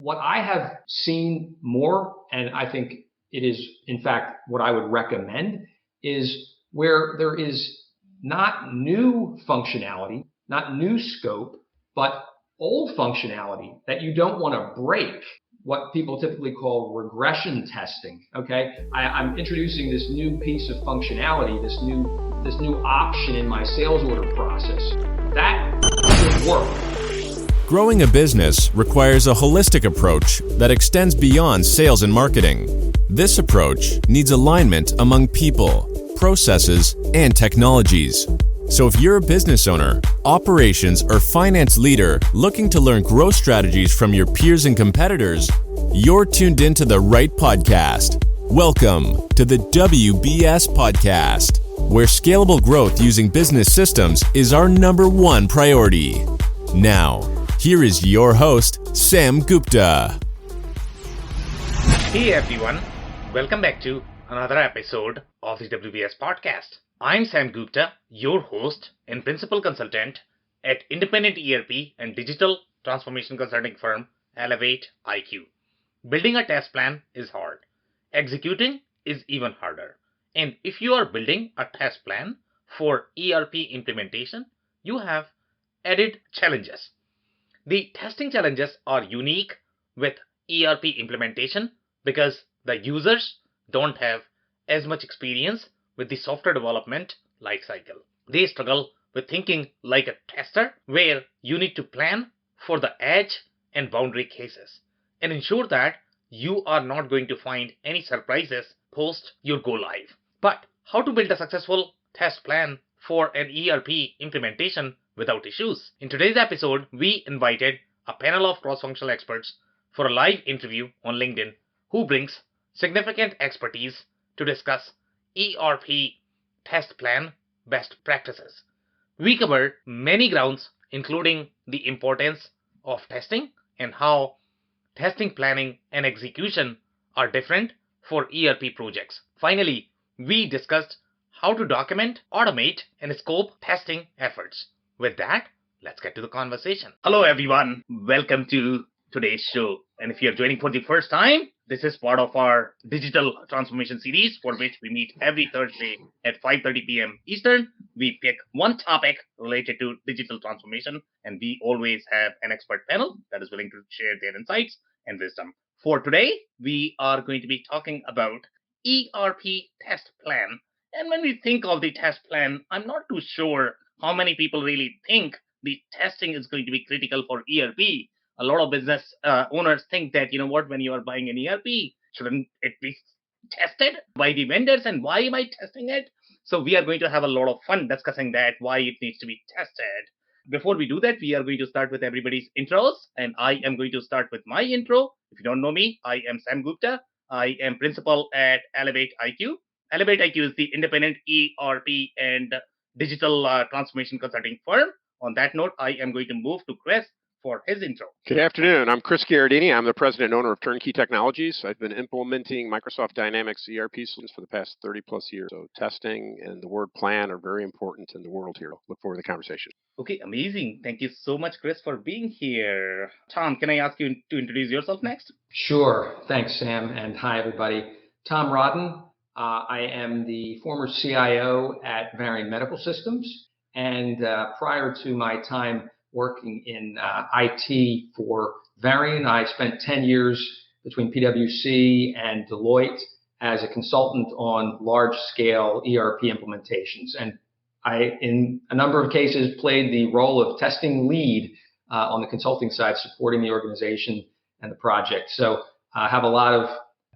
What I have seen more, and I think it is, in fact, what I would recommend, is where there is not new functionality, not new scope, but old functionality that you don't want to break, what people typically call regression testing. Okay, I'm introducing this new piece of functionality, this new option in my sales order process. That should work. Growing a business requires a holistic approach that extends beyond sales and marketing. This approach needs alignment among people, processes, and technologies. So if you're a business owner, operations, or finance leader looking to learn growth strategies from your peers and competitors, you're tuned into the right podcast. Welcome to the WBS Podcast, where scalable growth using business systems is our number one priority. Now, here is your host, Sam Gupta. Hey everyone, welcome back to another episode of the WBS Podcast. I'm Sam Gupta, your host and principal consultant at independent ERP and digital transformation consulting firm Elevate IQ. Building a test plan is hard. Executing is even harder. And if you are building a test plan for ERP implementation, you have added challenges. The testing challenges are unique with ERP implementation because the users don't have as much experience with the software development lifecycle. They struggle with thinking like a tester, where you need to plan for the edge and boundary cases and ensure that you are not going to find any surprises post your go live. But how to build a successful test plan for an ERP implementation without issues? In today's episode, we invited a panel of cross-functional experts for a live interview on LinkedIn who brings significant expertise to discuss ERP test plan best practices. We covered many grounds, including the importance of testing and how testing planning and execution are different for ERP projects. Finally, we discussed how to document, automate, and scope testing efforts. With that, let's get to the conversation. Hello everyone, welcome to today's show. And if you're joining for the first time, this is part of our digital transformation series, for which we meet every Thursday at 5:30 p.m. Eastern. We pick one topic related to digital transformation, and we always have an expert panel that is willing to share their insights and wisdom. For today, we are going to be talking about ERP test plan. And when we think of the test plan, I'm not too sure how many people really think the testing is going to be critical for ERP. A lot of business owners think that, when you are buying an ERP, shouldn't it be tested by the vendors, and why am I testing it? So we are going to have a lot of fun discussing that, why it needs to be tested. Before we do that, we are going to start with everybody's intros, and I am going to start with my intro. If you don't know me, I am Sam Gupta. I am principal at Elevate IQ. Elevate IQ is the independent ERP and digital transformation consulting firm. On that note, I am going to move to Chris for his intro. Good afternoon. I'm Chris Gherardini. I'm the president and owner of Turnkey Technologies. I've been implementing Microsoft Dynamics ERP solutions for the past 30 plus years. So testing and the word plan are very important in the world here. Look forward to the conversation. Okay, amazing. Thank you so much, Chris, for being here. Tom, can I ask you to introduce yourself next? Sure. Thanks, Sam. And hi, everybody. Tom Rodden. I am the former CIO at Varian Medical Systems. And prior to my time working in IT for Varian, I spent 10 years between PwC and Deloitte as a consultant on large-scale ERP implementations. And I, in a number of cases, played the role of testing lead on the consulting side, supporting the organization and the project. So I have a lot of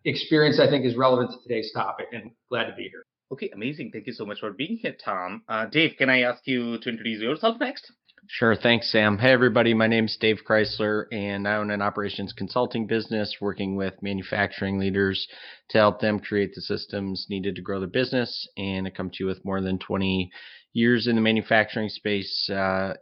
experience I think is relevant to today's topic, and glad to be here. Okay, amazing. Thank you so much for being here, Tom. Dave, can I ask you to introduce yourself next? Sure. Thanks, Sam. Hey, everybody. My name's Dave Chrysler, and I own an operations consulting business working with manufacturing leaders to help them create the systems needed to grow their business. And I come to you with more than 20 years in the manufacturing space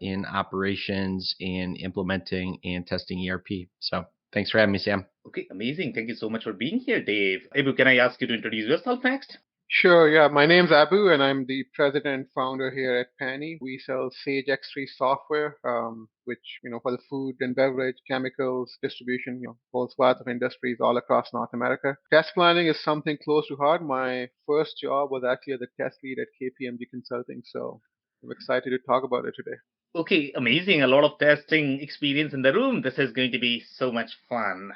in operations and implementing and testing ERP. So thanks for having me, Sam. Okay, amazing. Thank you so much for being here, Dave. Abu, can I ask you to introduce yourself next? Sure, yeah. My name's Abu, and I'm the president and founder here at Pani. We sell Sage X3 software, which, for the food and beverage, chemicals, distribution, whole swath of industries all across North America. Test planning is something close to heart. My first job was actually as a test lead at KPMG Consulting, so I'm excited to talk about it today. Okay, amazing. A lot of testing experience in the room. This is going to be so much fun.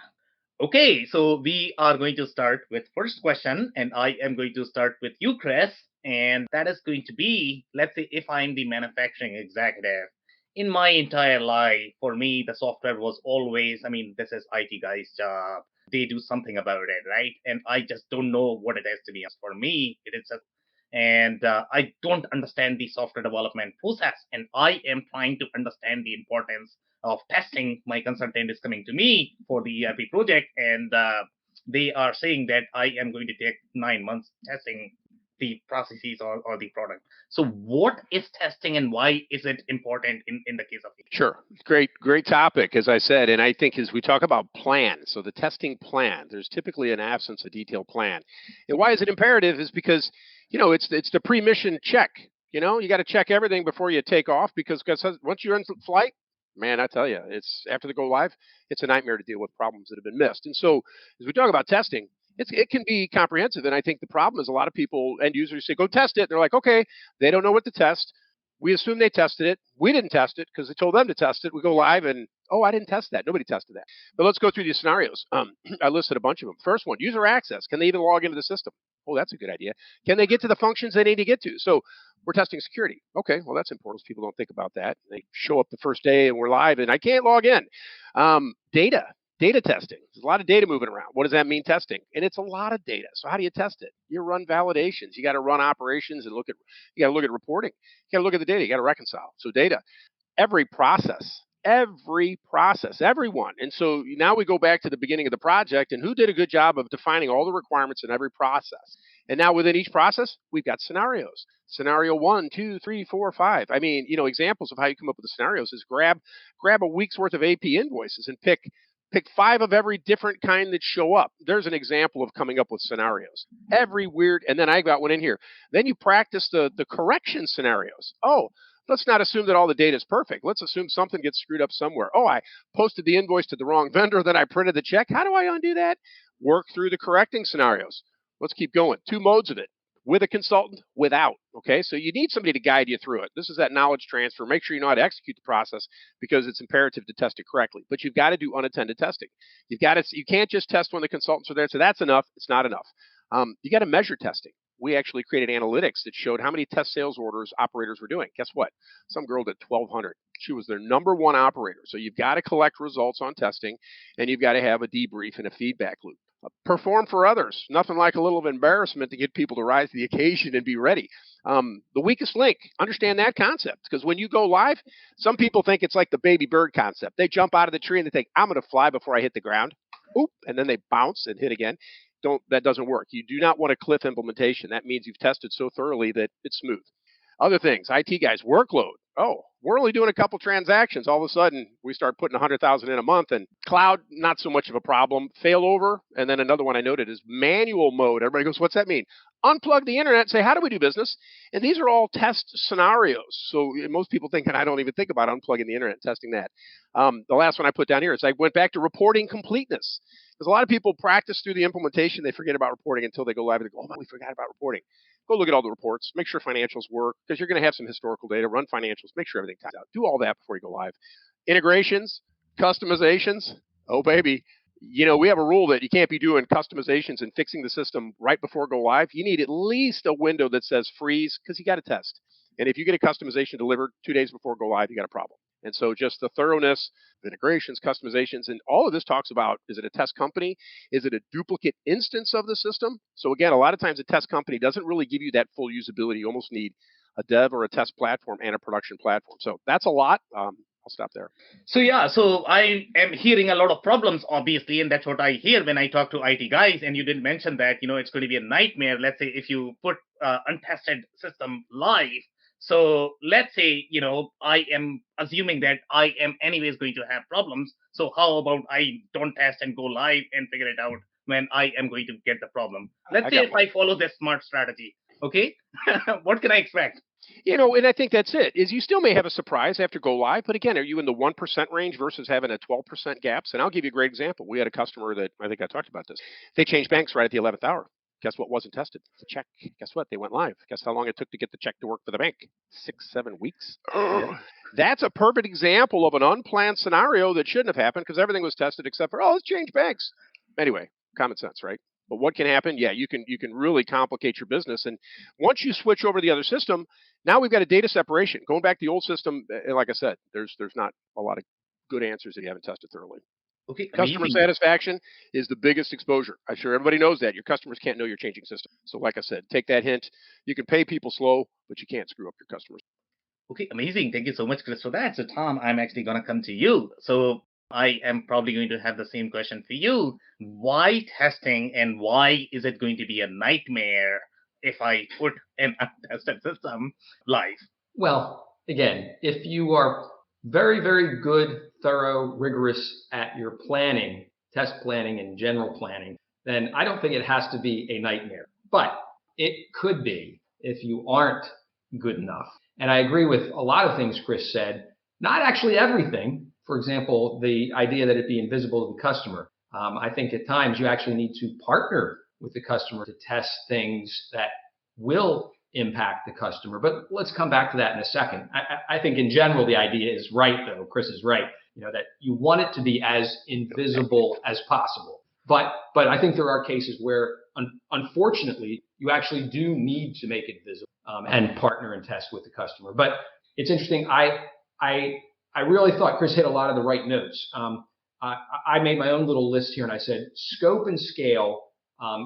Okay, so we are going to start with first question, and I am going to start with you, Chris, and that is going to be, let's say if I'm the manufacturing executive, in my entire life, for me, the software was always, this is IT guys' job. They do something about it, right? And I just don't know what it is to be honest. For me, it is just, and I don't understand the software development process, and I am trying to understand the importance of testing. My consultant is coming to me for the ERP project, and they are saying that I am going to take 9 months testing the processes or the product. So what is testing and why is it important in the case of you? Sure. Great topic, as I said. And I think as we talk about plan, so the testing plan, there's typically an absence of detailed plan. And why is it imperative is because, it's the pre-mission check. You got to check everything before you take off because once you're in flight, man, I tell you, it's after the go live, it's a nightmare to deal with problems that have been missed. And so as we talk about testing, it can be comprehensive. And I think the problem is a lot of people, end users, say, go test it. And they're like, okay, they don't know what to test. We assume they tested it. We didn't test it because they told them to test it. We go live and, I didn't test that. Nobody tested that. But let's go through these scenarios. I listed a bunch of them. First one, user access. Can they even log into the system? Oh, that's a good idea. Can they get to the functions they need to get to? So we're testing security. Okay, well, that's important. People don't think about that. They show up the first day and we're live and I can't log in. Data testing. There's a lot of data moving around. What does that mean, testing? And it's a lot of data. So how do you test it? You run validations. You got to run operations and you got to look at reporting. You got to look at the data. You got to reconcile. So data, every process, everyone. And so now we go back to the beginning of the project and who did a good job of defining all the requirements in every process. And now within each process, we've got scenarios. Scenario 1, 2, 3, 4, 5. Examples of how you come up with the scenarios is grab a week's worth of AP invoices and pick 5 of every different kind that show up. There's an example of coming up with scenarios. Every weird, and then I got one in here. Then you practice the correction scenarios. Oh, let's not assume that all the data is perfect. Let's assume something gets screwed up somewhere. Oh, I posted the invoice to the wrong vendor, then I printed the check. How do I undo that? Work through the correcting scenarios. Let's keep going. 2 modes of it. With a consultant, without. Okay, so you need somebody to guide you through it. This is that knowledge transfer. Make sure you know how to execute the process because it's imperative to test it correctly. But you've got to do unattended testing. You can't just test when the consultants are there. So that's enough. It's not enough. You got to measure testing. We actually created analytics that showed how many test sales orders operators were doing. Guess what? Some girl did 1,200. She was their number one operator. So you've got to collect results on testing, and you've got to have a debrief and a feedback loop. Perform for others. Nothing like a little embarrassment to get people to rise to the occasion and be ready. The weakest link, understand that concept. Because when you go live, some people think it's like the baby bird concept. They jump out of the tree and they think, I'm going to fly before I hit the ground. Oop, and then they bounce and hit again. That doesn't work. You do not want a cliff implementation. That means you've tested so thoroughly that it's smooth. Other things, IT guys, workload. Oh, we're only doing a couple transactions. All of a sudden, we start putting 100,000 in a month, and cloud, not so much of a problem. Failover, and then another one I noted is manual mode. Everybody goes, what's that mean? Unplug the internet and say, how do we do business? And these are all test scenarios. So most people think, and I don't even think about unplugging the internet and testing that. The last one I put down here is I went back to reporting completeness. Because a lot of people practice through the implementation, they forget about reporting until they go live and they go, oh, man, we forgot about reporting. Go look at all the reports, make sure financials work, because you're going to have some historical data, run financials, make sure everything ties out. Do all that before you go live. Integrations, customizations, oh, baby. We have a rule that you can't be doing customizations and fixing the system right before go live. You need at least a window that says freeze, because you got to test. And if you get a customization delivered 2 days before go live, you got a problem. And so just the thoroughness, the integrations, customizations, and all of this talks about, is it a test company? Is it a duplicate instance of the system? So again, a lot of times a test company doesn't really give you that full usability. You almost need a dev or a test platform and a production platform. So that's a lot. I'll stop there. So I am hearing a lot of problems, obviously, and that's what I hear when I talk to IT guys. And you did mention that, it's going to be a nightmare. Let's say if you put untested system live. So let's say, I am assuming that I am anyways going to have problems. So how about I don't test and go live and figure it out when I am going to get the problem? Let's say if I follow this smart strategy, okay? What can I expect? And I think that's it, is you still may have a surprise after go live, but again, are you in the 1% range versus having a 12% gaps? And I'll give you a great example. We had a customer that, I think I talked about this. They changed banks right at the 11th hour. Guess what wasn't tested? The check. Guess what? They went live. Guess how long it took to get the check to work for the bank? 6-7 weeks. Yeah. That's a perfect example of an unplanned scenario that shouldn't have happened because everything was tested except for, let's change banks. Anyway, common sense, right? But what can happen? Yeah, you can really complicate your business. And once you switch over to the other system, now we've got a data separation. Going back to the old system, and like I said, there's not a lot of good answers that you haven't tested thoroughly. Okay, Customer amazing. satisfaction is the biggest exposure. I'm sure everybody knows that. Your customers can't know you're changing system. So like I said, take that hint. You can pay people slow, but you can't screw up your customers. Okay, amazing. Thank you so much, Chris, for that. So, Tom, I'm actually going to come to you. So, I am probably going to have the same question for you. Why testing, and why is it going to be a nightmare if I put an untested system live? Well, again, if you are very, very good, thorough, rigorous at your planning, test planning and general planning, then I don't think it has to be a nightmare. But it could be if you aren't good enough. And I agree with a lot of things Chris said, not actually everything. For example, the idea that it be invisible to the customer. I think at times you actually need to partner with the customer to test things that will impact the customer. But let's come back to that in a second. I think in general, the idea is right, though. Chris is right, that you want it to be as invisible as possible. But I think there are cases where, unfortunately, you actually do need to make it visible and partner and test with the customer. But it's interesting. I really thought Chris hit a lot of the right notes. I made my own little list here, and I said scope and scale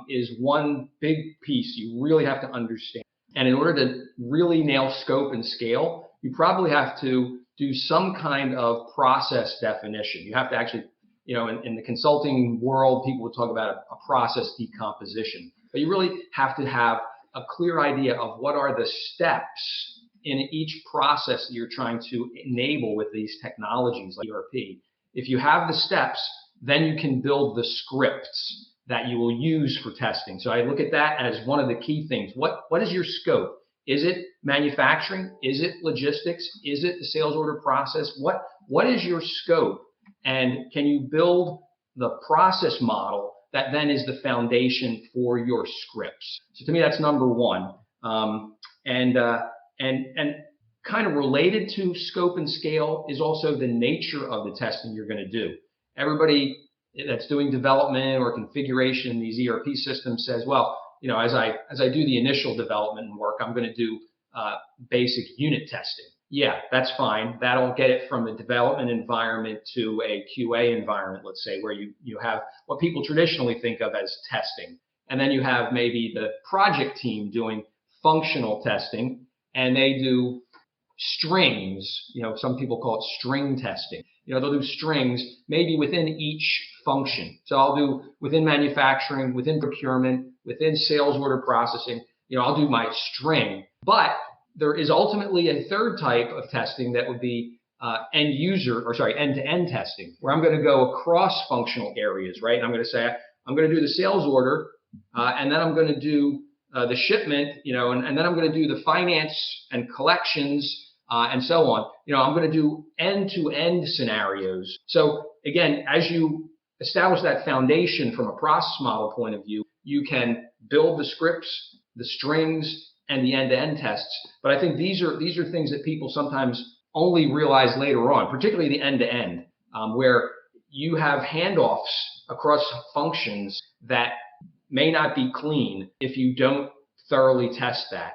is one big piece you really have to understand. And in order to really nail scope and scale, you probably have to do some kind of process definition. You have to actually, in the consulting world, people would talk about a process decomposition. But you really have to have a clear idea of what are the steps in each process that you're trying to enable with these technologies like ERP. If you have the steps, then you can build the scripts that you will use for testing. So I look at that as one of the key things. What is your scope? Is it manufacturing? Is it logistics? Is it the sales order process? What is your scope? And can you build the process model that then is the foundation for your scripts? So to me, that's number one. And kind of related to scope and scale is also the nature of the testing you're going to do. Everybody that's doing development or configuration in these ERP systems says, well, as I do the initial development work, I'm going to do basic unit testing. Yeah, that's fine. That'll get it from the development environment to a QA environment, let's say, where you have what people traditionally think of as testing. And then you have maybe the project team doing functional testing, and they do strings. Some people call it string testing. They'll do strings maybe within each function. So I'll do within manufacturing, within procurement, within sales order processing, I'll do my string. But there is ultimately a third type of testing that would be end-to-end testing, where I'm going to go across functional areas, right? And I'm going to say, I'm going to do the sales order, and then I'm going to do the shipment, and then I'm going to do the finance and collections, and so on. I'm going to do end-to-end scenarios. So again, as you establish that foundation from a process model point of view, you can build the scripts, the strings, and the end-to-end tests. But I think these are things that people sometimes only realize later on, particularly the end-to-end, where you have handoffs across functions that may not be clean if you don't thoroughly test that.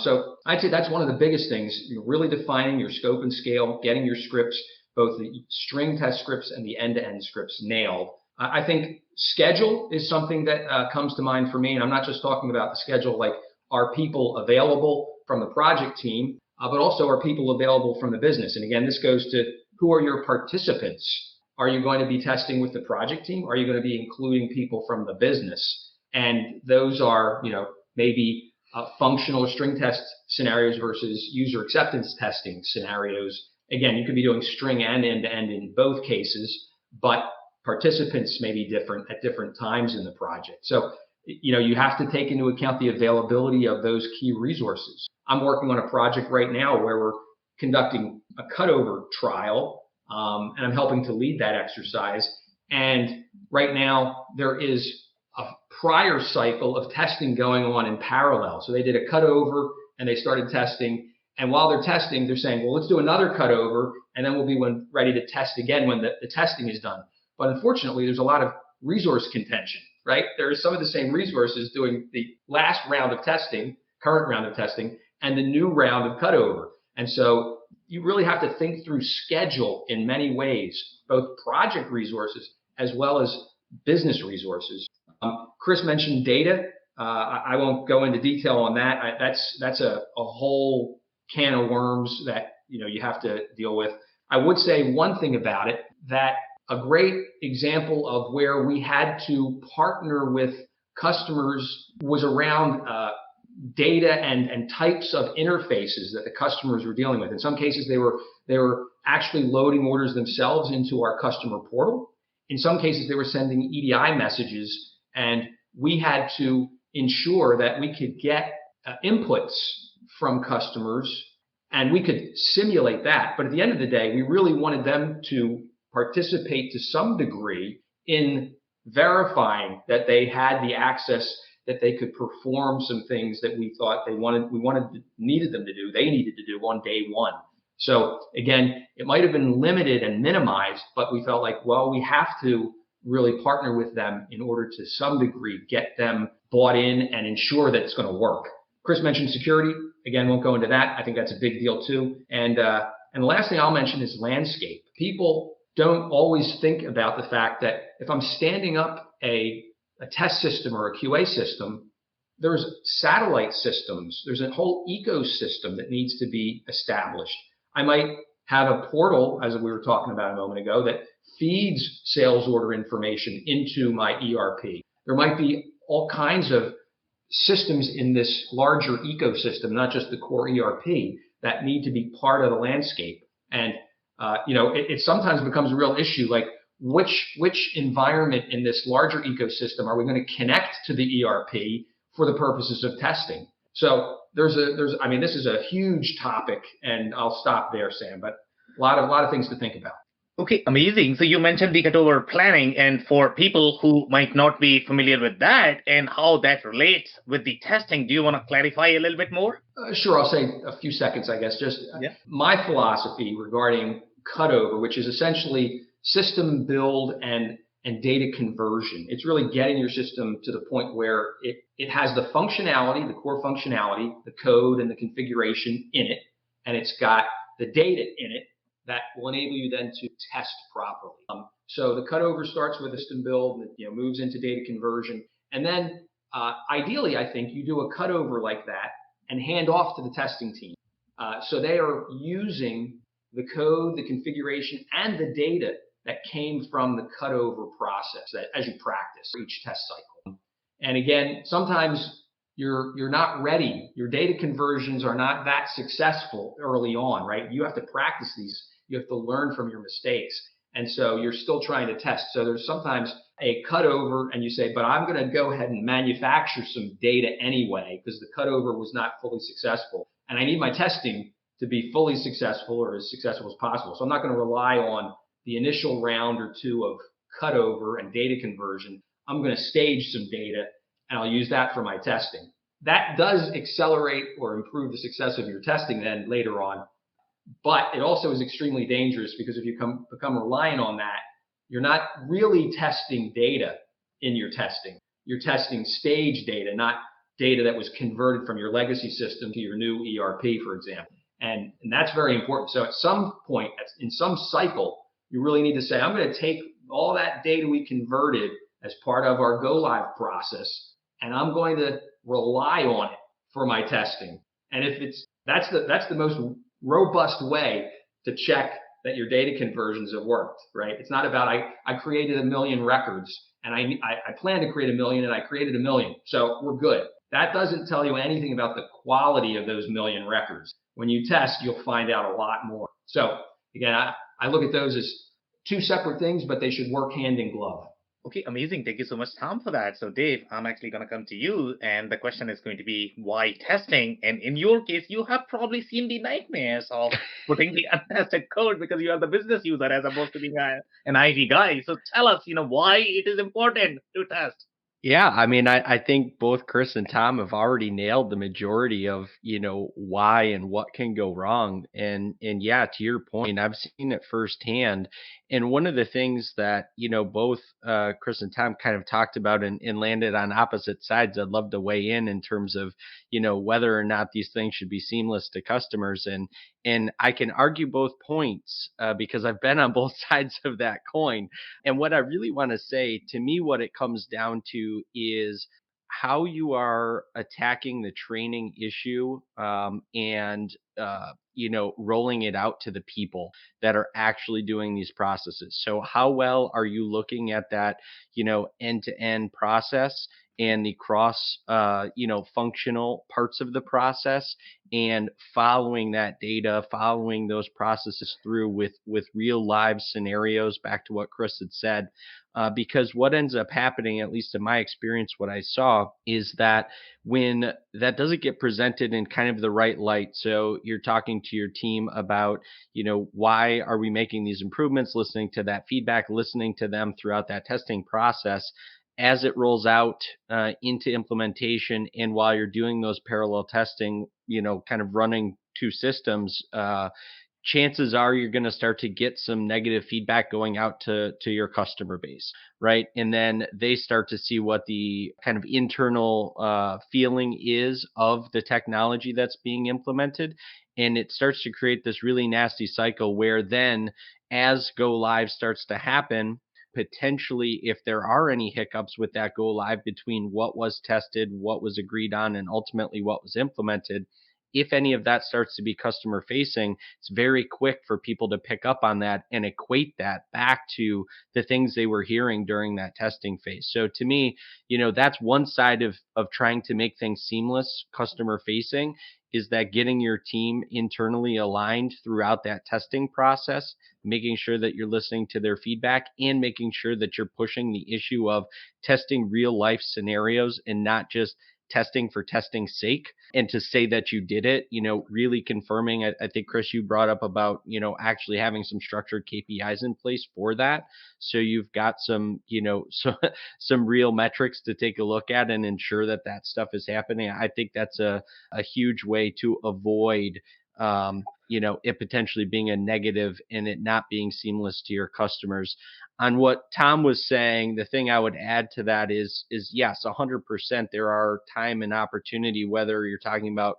So I'd say that's one of the biggest things, really defining your scope and scale, getting your scripts, both the string test scripts and the end-to-end scripts nailed. I think schedule is something that comes to mind for me. And I'm not just talking about the schedule, like are people available from the project team, but also are people available from the business? And again, this goes to who are your participants? Are you going to be testing with the project team? Are you going to be including people from the business? And those are, maybe functional or string test scenarios versus user acceptance testing scenarios. Again, you could be doing string and end-to-end in both cases, but participants may be different at different times in the project. So you have to take into account the availability of those key resources. I'm working on a project right now where we're conducting a cutover trial, and I'm helping to lead that exercise. And right now there is a prior cycle of testing going on in parallel. So they did a cutover and they started testing. And while they're testing, they're saying, well, let's do another cutover, and then we'll be ready to test again when the testing is done. But unfortunately, there's a lot of resource contention, right? There are some of the same resources doing the last round of testing, current round of testing, and the new round of cutover. And so you really have to think through schedule in many ways, both project resources as well as business resources. Chris mentioned data. I won't go into detail on that. That's a whole can of worms that you have to deal with. I would say one thing about it, that a great example of where we had to partner with customers was around data and types of interfaces that the customers were dealing with. In some cases, they were actually loading orders themselves into our customer portal. In some cases, they were sending EDI messages, and we had to ensure that we could get inputs from customers, and we could simulate that. But at the end of the day, we really wanted them to participate to some degree in verifying that they had the access, that they could perform some things that we thought needed them to do, they needed to do on day one. So again, it might have been limited and minimized, but we felt like, well, we have to really partner with them in order to some degree get them bought in and ensure that it's going to work. Chris mentioned security. Again, won't go into that. I think that's a big deal too. And the last thing I'll mention is landscape. People don't always think about the fact that if I'm standing up a test system or a QA system, there's satellite systems. There's a whole ecosystem that needs to be established. I might have a portal, as we were talking about a moment ago, that feeds sales order information into my ERP. There might be all kinds of systems in this larger ecosystem, not just the core ERP, that need to be part of the landscape. And it sometimes becomes a real issue, like which environment in this larger ecosystem are we going to connect to the ERP for the purposes of testing? So this is a huge topic, and I'll stop there, Sam, but a lot of things to think about. Okay, amazing. So you mentioned the cutover planning, and for people who might not be familiar with that and how that relates with the testing, do you want to clarify a little bit more? Sure, I'll say a few seconds, I guess. My philosophy regarding cutover, which is essentially system build and data conversion. It's really getting your system to the point where it has the functionality, the core functionality, the code and the configuration in it, and it's got the data in it that will enable you then to test properly. So the cutover starts with a system build, and moves into data conversion, and then ideally, I think you do a cutover like that and hand off to the testing team. So they are using the code, the configuration, and the data that came from the cutover process that as you practice each test cycle. And again, sometimes you're not ready. Your data conversions are not that successful early on, right? You have to practice these. You have to learn from your mistakes. And so you're still trying to test. So there's sometimes a cutover and you say, but I'm going to go ahead and manufacture some data anyway because the cutover was not fully successful. And I need my testing to be fully successful or as successful as possible. So I'm not going to rely on the initial round or two of cutover and data conversion. I'm going to stage some data and I'll use that for my testing. That does accelerate or improve the success of your testing then later on. But it also is extremely dangerous because if you become reliant on that, you're not really testing data in your testing. You're testing stage data, not data that was converted from your legacy system to your new ERP, for example. And that's very important. So at some point, in some cycle, you really need to say, I'm going to take all that data we converted as part of our go live process, and I'm going to rely on it for my testing. And if that's the most robust way to check that your data conversions have worked, right? It's not about I created 1 million records and I plan to create 1 million and I created 1 million, so we're good. That doesn't tell you anything about the quality of those 1 million records. When you test, you'll find out a lot more. So again, I look at those as two separate things, but they should work hand in glove. Okay, amazing. Thank you so much, Tom, for that. So, Dave, I'm actually going to come to you, and the question is going to be why testing? And in your case, you have probably seen the nightmares of putting the untested code because you are the business user as opposed to being an IT guy. So, tell us, why it is important to test. Yeah, I mean, I think both Chris and Tom have already nailed the majority of, why and what can go wrong. And yeah, to your point, I've seen it firsthand. And one of the things that, both Chris and Tom kind of talked about and landed on opposite sides, I'd love to weigh in terms of, whether or not these things should be seamless to customers. And I can argue both points because I've been on both sides of that coin. And what I really want to say, to me, what it comes down to is how you are attacking the training issue and rolling it out to the people that are actually doing these processes. So how well are you looking at that, end to end process and the cross functional parts of the process, and following that data, following those processes through with real live scenarios, back to what Chris had said. Because what ends up happening, at least in my experience, what I saw is that when that doesn't get presented in kind of the right light, so you're talking to your team about, why are we making these improvements, listening to that feedback, listening to them throughout that testing process, as it rolls out into implementation, and while you're doing those parallel testing, kind of running two systems, chances are you're going to start to get some negative feedback going out to your customer base, right? And then they start to see what the kind of internal feeling is of the technology that's being implemented. And it starts to create this really nasty cycle where then, as go live starts to happen, potentially, if there are any hiccups with that go live between what was tested, what was agreed on, and ultimately what was implemented, if any of that starts to be customer facing, it's very quick for people to pick up on that and equate that back to the things they were hearing during that testing phase. So to me, that's one side of trying to make things seamless, customer facing, is that getting your team internally aligned throughout that testing process, making sure that you're listening to their feedback, and making sure that you're pushing the issue of testing real life scenarios and not just testing for testing's sake. And to say that you did it, really confirming. I think, Chris, you brought up about, actually having some structured KPIs in place for that. So you've got some, some real metrics to take a look at and ensure that that stuff is happening. I think that's a huge way to avoid it potentially being a negative and it not being seamless to your customers. On what Tom was saying, the thing I would add to that is yes, 100%. There are time and opportunity, whether you're talking about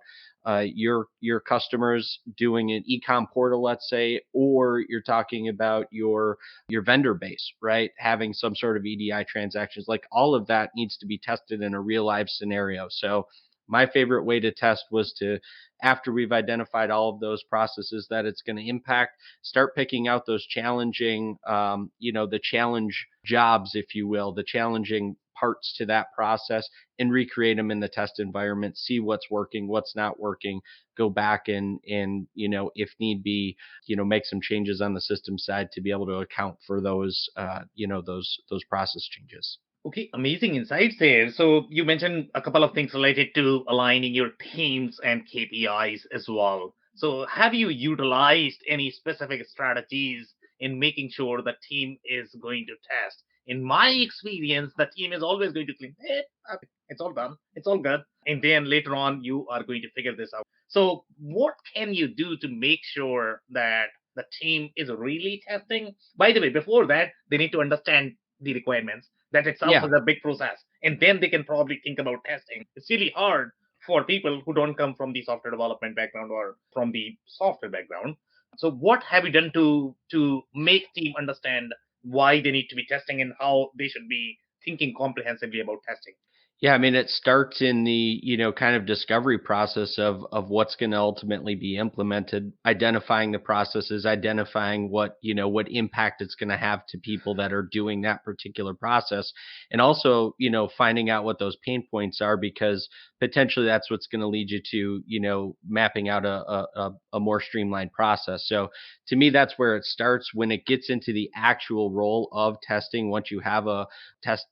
your customers doing an e-com portal, let's say, or you're talking about your vendor base, right? Having some sort of EDI transactions, like all of that needs to be tested in a real live scenario. So my favorite way to test was to, after we've identified all of those processes that it's going to impact, start picking out those challenging, the challenge jobs, if you will, the challenging parts to that process, and recreate them in the test environment, see what's working, what's not working, go back and if need be, make some changes on the system side to be able to account for those, those process changes. Okay, amazing insights there. So you mentioned a couple of things related to aligning your teams and KPIs as well. So have you utilized any specific strategies in making sure the team is going to test? In my experience, the team is always going to claim, hey, okay, it's all done, it's all good. And then later on, you are going to figure this out. So what can you do to make sure that the team is really testing? By the way, before that, they need to understand the requirements. That itself Yeah. is a big process. And then they can probably think about testing. It's really hard for people who don't come from the software development background or from the software background. So what have you done to make team understand why they need to be testing and how they should be thinking comprehensively about testing? Yeah, I mean, it starts in the, kind of discovery process of what's going to ultimately be implemented, identifying the processes, identifying what impact it's going to have to people that are doing that particular process. And also, finding out what those pain points are, because potentially that's what's going to lead you to, mapping out a more streamlined process. So to me, that's where it starts. When it gets into the actual role of testing, once you have a test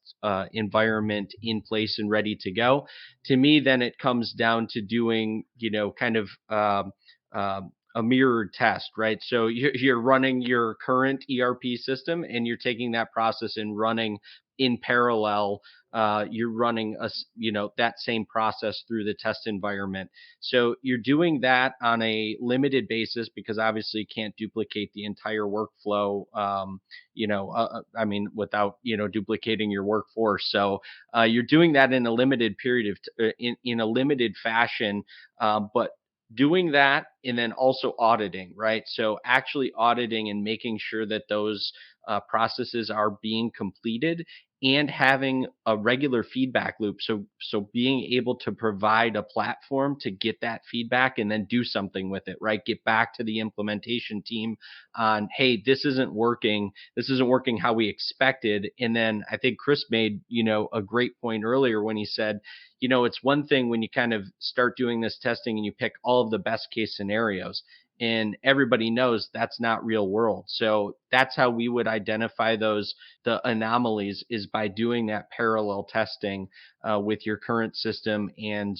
environment in place and ready to go, to me, then it comes down to doing, kind of a mirrored test, right? So you're running your current ERP system and you're taking that process and running in parallel. You're running that same process through the test environment. So you're doing that on a limited basis because obviously you can't duplicate the entire workflow. Without duplicating your workforce. So you're doing that in a limited period of in a limited fashion, but doing that and then also auditing, right? So actually auditing and making sure that those processes are being completed and having a regular feedback loop. So being able to provide a platform to get that feedback and then do something with it, right? Get back to the implementation team on, hey, this isn't working. This isn't working how we expected. And then I think Chris made, a great point earlier when he said, it's one thing when you kind of start doing this testing and you pick all of the best case scenarios, and everybody knows that's not real world. So that's how we would identify the anomalies, is by doing that parallel testing with your current system and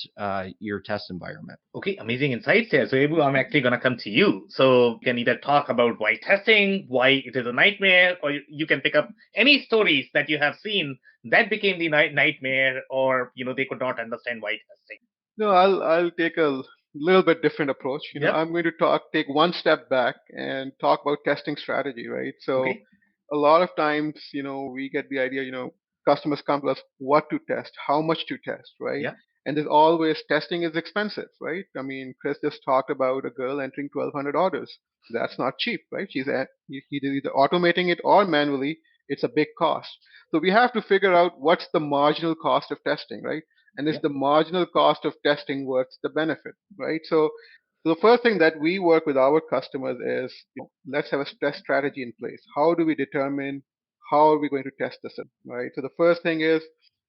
your test environment. Okay, amazing insights here. So, Ebu, I'm actually going to come to you. So, you can either talk about why testing, why it is a nightmare, or you can pick up any stories that you have seen that became the nightmare, or, they could not understand why testing. No, I'll take a little bit different approach. Yep. I'm going to take one step back and talk about testing strategy, right? So Okay. a lot of times, we get the idea, customers come to us what to test, how much to test, right? Yeah. And there's always testing is expensive, right? I mean, Chris just talked about a girl entering 1,200 orders. That's not cheap, right? She's either automating it or manually. It's a big cost. So we have to figure out what's the marginal cost of testing, right? And is Yeah. the marginal cost of testing worth the benefit, right? So the first thing that we work with our customers is, let's have a test strategy in place. How do we determine how are we going to test the system, right? So the first thing is,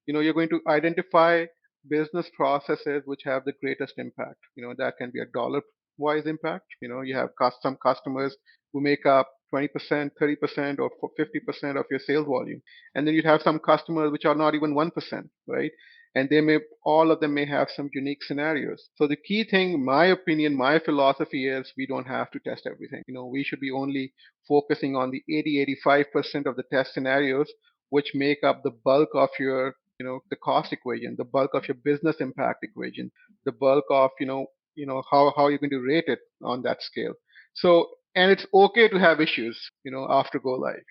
you're going to identify business processes which have the greatest impact. That can be a dollar-wise impact. You have some customers who make up 20%, 30%, or 50% of your sales volume, and then you'd have some customers which are not even 1%, right? And all of them may have some unique scenarios. So the key thing, my opinion, my philosophy is we don't have to test everything. We should be only focusing on the 85% of the test scenarios, which make up the bulk of your, the cost equation, the bulk of your business impact equation, the bulk of, how you're going to rate it on that scale. So, and it's okay to have issues, after go live.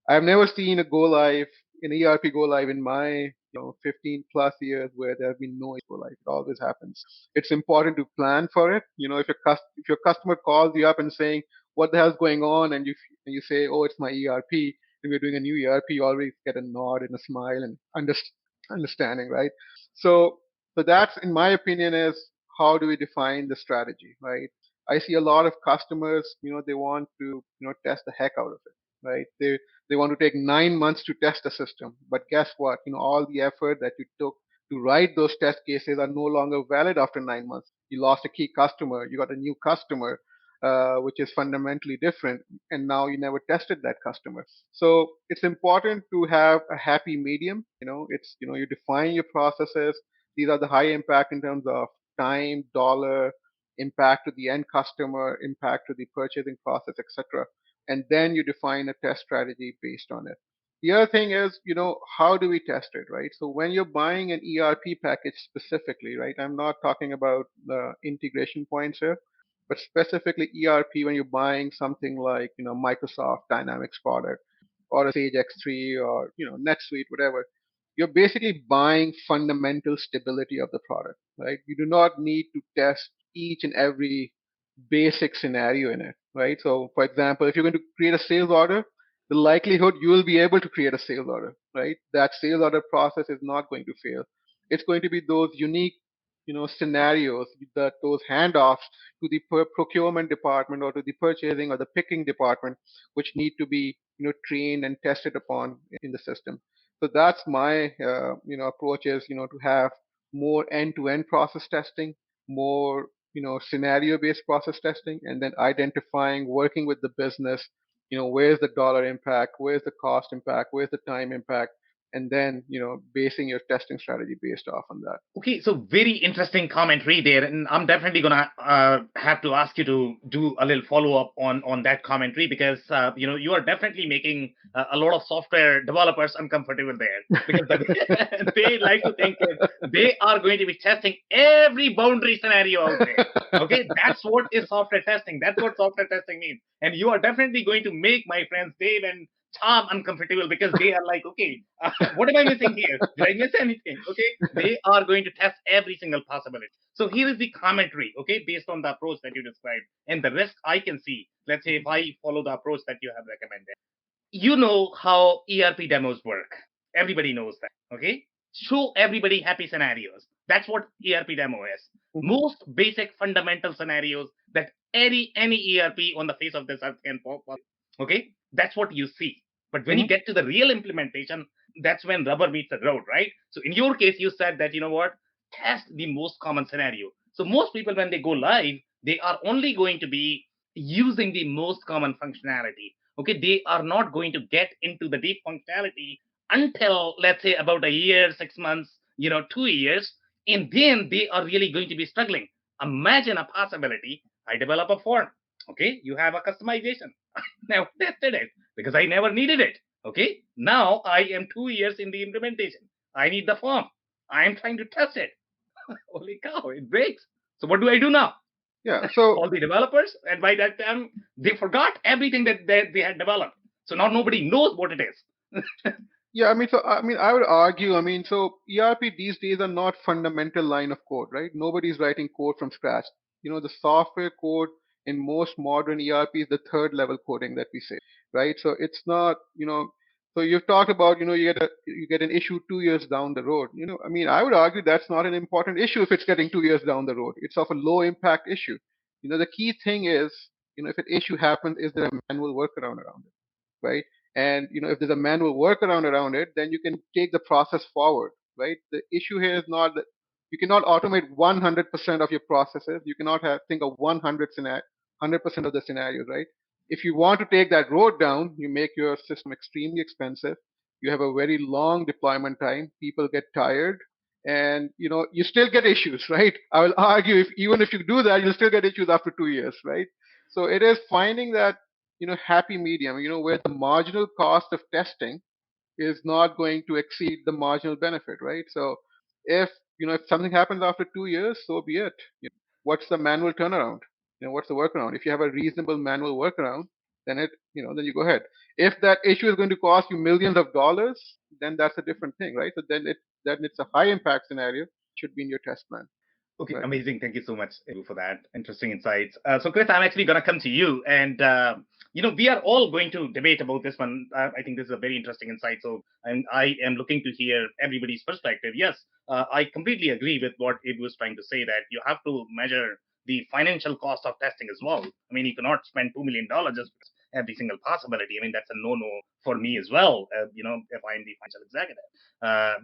I've never seen a go live, an ERP go live in my 15 plus years where there have been no go live. It always happens. It's important to plan for it. If your customer calls you up and saying what the hell's going on, and you say, oh, it's my ERP, and we're doing a new ERP, you always get a nod and a smile and understanding, right? So that's, in my opinion, is how do we define the strategy, right? I see a lot of customers, they want to, test the heck out of it, right? They want to take 9 months to test the system, but guess what? All the effort that you took to write those test cases are no longer valid after 9 months. You lost a key customer, you got a new customer, which is fundamentally different, and now you never tested that customer. So it's important to have a happy medium. You define your processes. These are the high impact in terms of time, dollar, impact to the end customer, impact to the purchasing process, etc. And then you define a test strategy based on it. The other thing is, how do we test it, right? So when you're buying an ERP package specifically, right? I'm not talking about the integration points here, but specifically ERP, when you're buying something like, Microsoft Dynamics product or a Sage X3 or, NetSuite, whatever, you're basically buying fundamental stability of the product, right? You do not need to test each and every basic scenario in it, right? So, for example, if you're going to create a sales order, the likelihood you will be able to create a sales order, right? That sales order process is not going to fail. It's going to be those unique, scenarios, that those handoffs to the procurement department or to the purchasing or the picking department, which need to be, trained and tested upon in the system. So that's my, approach is, to have more end-to-end process testing, more scenario-based process testing, and then identifying, working with the business, where's the dollar impact, where's the cost impact, where's the time impact, and then, basing your testing strategy based off on that. Okay, so very interesting commentary there, and I'm definitely gonna have to ask you to do a little follow up on that commentary because you are definitely making a lot of software developers uncomfortable there because they like to think that they are going to be testing every boundary scenario out there. Okay, that's what is software testing. That's what software testing means, and you are definitely going to make my friends Dave and Tom uncomfortable because they are like, okay, what am I missing here? Did I miss anything? Okay, they are going to test every single possibility. So here is the commentary, okay, based on the approach that you described, and the rest I can see. Let's say if I follow the approach that you have recommended, you know how ERP demos work. Everybody knows that, okay? Show everybody happy scenarios. That's what ERP demo is. Most basic fundamental scenarios that any ERP on the face of this earth can pop up. Okay, that's what you see. But when you get to the real implementation, that's when rubber meets the road, right? So in your case, you said that, you know what, test the most common scenario. So most people, when they go live, they are only going to be using the most common functionality. Okay, they are not going to get into the deep functionality until, let's say, about a year, 6 months, 2 years, and then they are really going to be struggling. Imagine a possibility. I develop a form. Okay, you have a customization. I never tested it because I never needed it. Okay, now I am 2 years in the implementation. I need the form. I am trying to test it. Holy cow, it breaks. So what do I do now? Yeah, so All the developers, and by that time they forgot everything that they had developed. So now nobody knows what it is. yeah, I would argue, so ERP these days are not fundamental line of code, right? Nobody's writing code from scratch. The software code in most modern ERP is the third level coding that we say, right? So it's not, so you've talked about, you get an issue 2 years down the road. I would argue that's not an important issue if it's getting 2 years down the road. It's of a low impact issue. The key thing is, if an issue happens, is there a manual workaround around it, right? And if there's a manual workaround around it, then you can take the process forward, right? The issue here is not that you cannot automate 100% of your processes. You cannot think of 100% of the scenarios, right? If you want to take that road down, you make your system extremely expensive. You have a very long deployment time. People get tired, and you still get issues, right? I will argue even if you do that, you'll still get issues after 2 years, right? So it is finding that happy medium, where the marginal cost of testing is not going to exceed the marginal benefit, right? So if if something happens after 2 years, so be it. What's the manual turnaround? What's the workaround? If you have a reasonable manual workaround, then then you go ahead. If that issue is going to cost you millions of dollars, then that's a different thing, right? So then it's a high impact scenario. It should be in your test plan. Okay, Right. amazing. Thank you so much for that interesting insights. So, Chris, I'm actually going to come to you, and we are all going to debate about this one. I think this is a very interesting insight. So, I am looking to hear everybody's perspective. Yes, I completely agree with what it was trying to say that you have to measure the financial cost of testing as well. I mean, you cannot spend $2 million just for every single possibility. I mean, that's a no-no for me as well. If I'm the financial executive,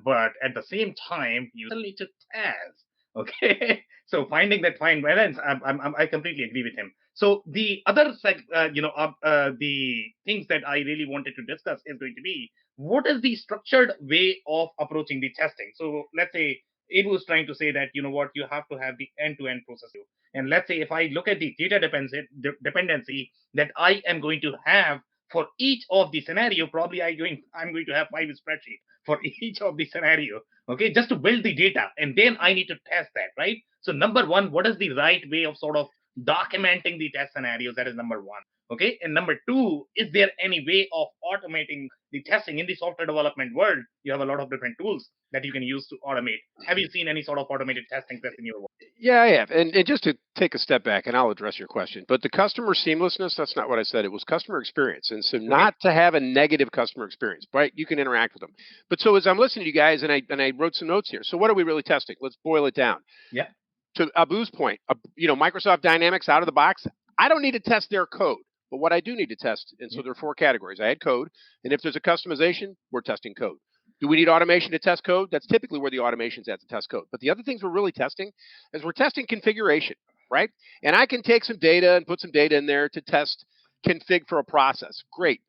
but at the same time, you still need to test. Okay, so finding that fine balance, I completely agree with him. So the other the things that I really wanted to discuss is going to be what is the structured way of approaching the testing. So let's say it was trying to say that you have to have the end-to-end process. And let's say if I look at the data dependency that I am going to have for each of the scenario, probably I'm going to have 5 spreadsheets for each of the scenario. Okay, just to build the data, and then I need to test that, right? So number one, what is the right way of sort of documenting the test scenarios? That is number one. Okay, and number two, is there any way of automating the testing in the software development world? You have a lot of different tools that you can use to automate. Have you seen any sort of automated testing test in your work? Yeah, I have. And just to take a step back, and I'll address your question, but the customer seamlessness, that's not what I said. It was customer experience. And so not to have a negative customer experience, right? You can interact with them. But so as I'm listening to you guys, and I wrote some notes here. So what are we really testing? Let's boil it down. Yeah. To Abu's point, Microsoft Dynamics out of the box, I don't need to test their code. But what I do need to test, and so there are 4 categories. I had code, and if there's a customization, we're testing code. Do we need automation to test code? That's typically where the automation's at to test code. But the other things we're really testing is we're testing configuration. right? And I can take some data and put some data in there to test config for a process. Great.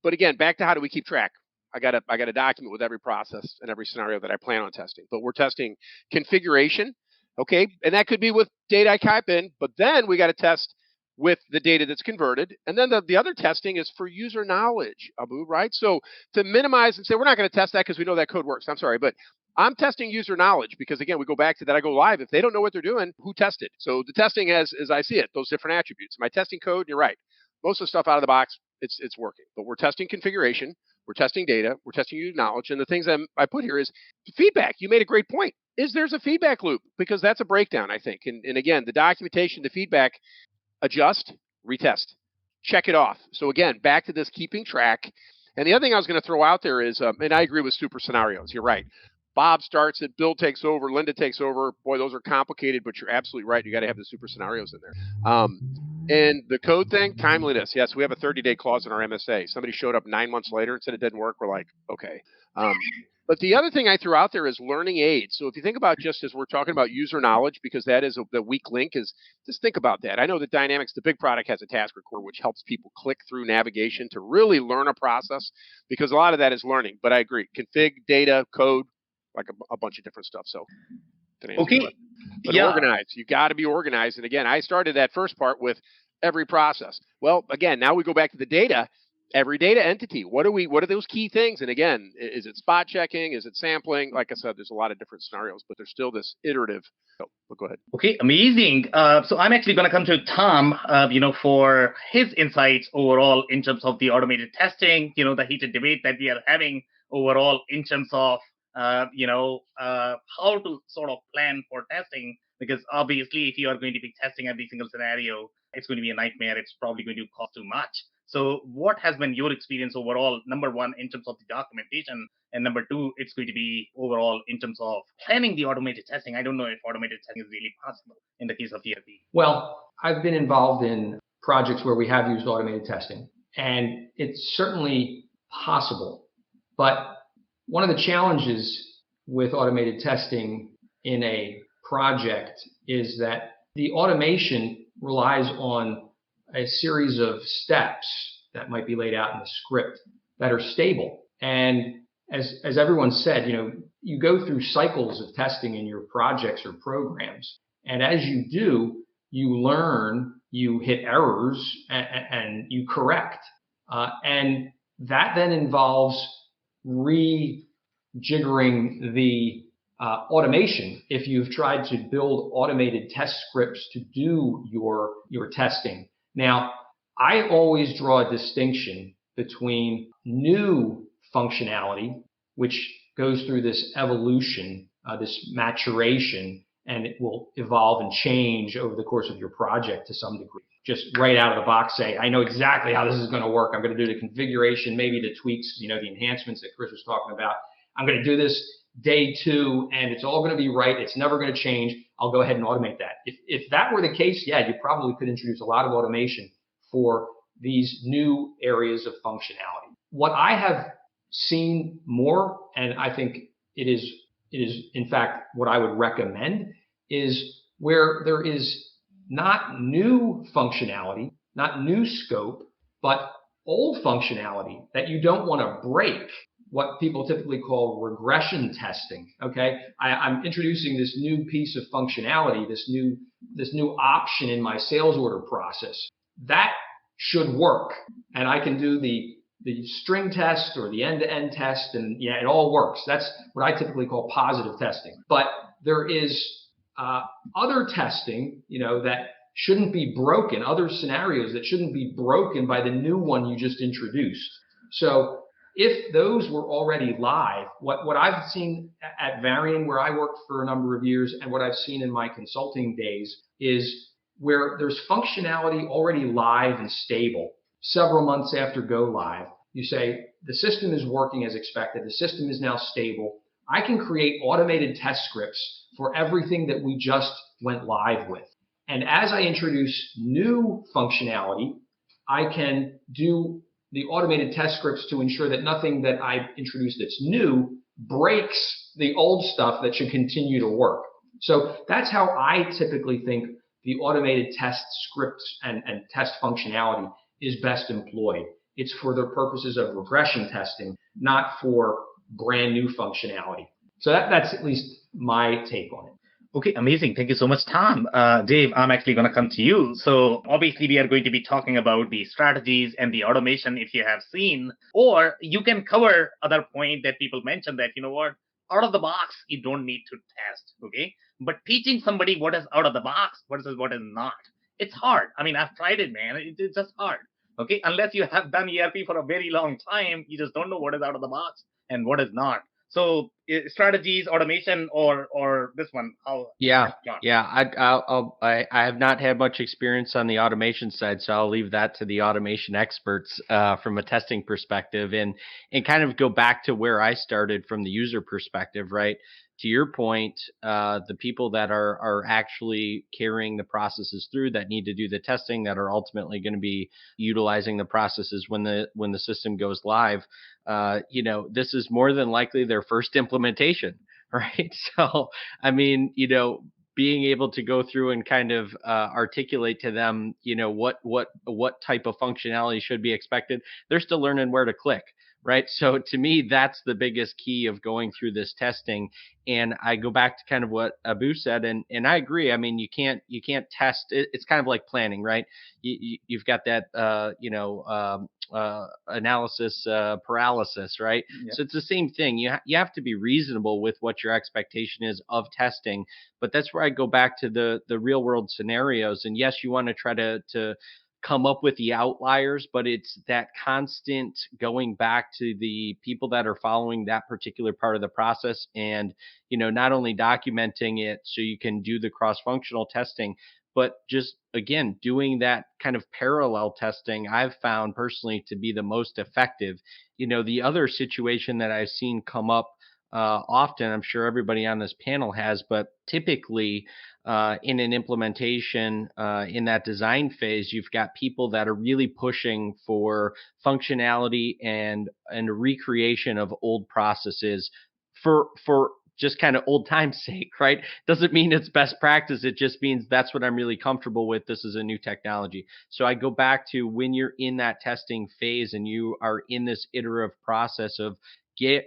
But again, back to how do we keep track? I got a document with every process and every scenario that I plan on testing. But we're testing configuration, okay? And that could be with data I type in, but then we got to test with the data that's converted. And then the other testing is for user knowledge, Abu, right? So to minimize and say, we're not going to test that because we know that code works. I'm sorry, but I'm testing user knowledge because, again, we go back to that. I go live. If they don't know what they're doing, who tested? So the testing as I see it, those different attributes. Am I testing code? You're right. Most of the stuff out of the box, it's working. But we're testing configuration. We're testing data. We're testing user knowledge. And the things I put here is feedback. You made a great point. There's a feedback loop because that's a breakdown, I think. And again, the documentation, the feedback, adjust, retest, check it off. So again, back to this keeping track. And the other thing I was going to throw out there is, and I agree with super scenarios. You're right. Bob starts it, Bill takes over, Linda takes over. Boy, those are complicated, but you're absolutely right. You got to have the super scenarios in there. And the code thing, timeliness. Yes, we have a 30-day clause in our MSA. Somebody showed up 9 months later and said it didn't work. We're like, okay. But the other thing I threw out there is learning aids. So if you think about just as we're talking about user knowledge, because that is the weak link, is just think about that. I know that Dynamics, the big product, has a task recorder, which helps people click through navigation to really learn a process, because a lot of that is learning. But I agree, config, data, code, like a bunch of different stuff. So okay. But Yeah. organized. You got to be organized. And again, I started that first part with every process. Well, again, now we go back to the data. Every data entity. What are those key things? And again, is it spot checking? Is it sampling? Like I said, there's a lot of different scenarios, but there's still this iterative. Oh, go ahead. Okay, amazing. So I'm actually going to come to Tom, for his insights overall in terms of the automated testing, the heated debate that we are having overall in terms of, how to sort of plan for testing, because obviously if you are going to be testing every single scenario, it's going to be a nightmare. It's probably going to cost too much. So what has been your experience overall, number one, in terms of the documentation, and number two, it's going to be overall in terms of planning the automated testing? I don't know if automated testing is really possible in the case of ERP. Well, I've been involved in projects where we have used automated testing, and it's certainly possible. But one of the challenges with automated testing in a project is that the automation relies on a series of steps that might be laid out in the script that are stable. And as everyone said, you go through cycles of testing in your projects or programs. And as you do, you learn, you hit errors, and you correct. And that then involves rejiggering the automation. If you've tried to build automated test scripts to do your testing. Now, I always draw a distinction between new functionality, which goes through this evolution, this maturation, and it will evolve and change over the course of your project to some degree. Just right out of the box say, I know exactly how this is going to work. I'm going to do the configuration, maybe the tweaks, the enhancements that Chris was talking about. I'm going to do this day 2, and it's all going to be right. It's never going to change. I'll go ahead and automate that. If that were the case, yeah, you probably could introduce a lot of automation for these new areas of functionality. What I have seen more, and I think it is in fact what I would recommend, is where there is not new functionality, not new scope, but old functionality that you don't want to break. What people typically call regression testing. Okay, I'm introducing this new piece of functionality, this new option in my sales order process. That should work, and I can do the string test or the end-to-end test, and yeah, it all works. That's what I typically call positive testing. But there is other testing, that shouldn't be broken. Other scenarios that shouldn't be broken by the new one you just introduced. So if those were already live, what I've seen at Varian, where I worked for a number of years, and what I've seen in my consulting days, is where there's functionality already live and stable. Several months after go live, you say, the system is working as expected. The system is now stable. I can create automated test scripts for everything that we just went live with. And as I introduce new functionality, I can do the automated test scripts to ensure that nothing that I've introduced that's new breaks the old stuff that should continue to work. So that's how I typically think the automated test scripts and test functionality is best employed. It's for the purposes of regression testing, not for brand new functionality. So that's at least my take on it. Okay, amazing. Thank you so much, Tom. Dave, I'm actually going to come to you. So obviously, we are going to be talking about the strategies and the automation if you have seen, or you can cover other point that people mentioned that, out of the box, you don't need to test, okay? But teaching somebody what is out of the box versus what is not, it's hard. I mean, I've tried it, man. It's just hard, okay? Unless you have done ERP for a very long time, you just don't know what is out of the box and what is not. So strategies, automation, or this one? How? Yeah. I have not had much experience on the automation side, so I'll leave that to the automation experts from a testing perspective, and kind of go back to where I started from the user perspective, right? To your point, the people that are actually carrying the processes through, that need to do the testing, that are ultimately going to be utilizing the processes when the system goes live, this is more than likely their first implementation, right? So, I mean, being able to go through and kind of articulate to them, what type of functionality should be expected, they're still learning where to click. Right. So to me, that's the biggest key of going through this testing. And I go back to kind of what Abu said, and I agree. I mean, you can't test. It's kind of like planning, right? You've got that, analysis paralysis, right? Yeah. So it's the same thing. You have to be reasonable with what your expectation is of testing. But that's where I go back to the real world scenarios. And yes, you want to try to come up with the outliers, but it's that constant going back to the people that are following that particular part of the process, and not only documenting it so you can do the cross-functional testing, but just again doing that kind of parallel testing I've found personally to be the most effective. The other situation that I've seen come up often, I'm sure everybody on this panel has, but typically in an implementation, in that design phase, you've got people that are really pushing for functionality and a recreation of old processes for just kind of old time's sake, right? Doesn't mean it's best practice. It just means that's what I'm really comfortable with. This is a new technology. So I go back to when you're in that testing phase and you are in this iterative process of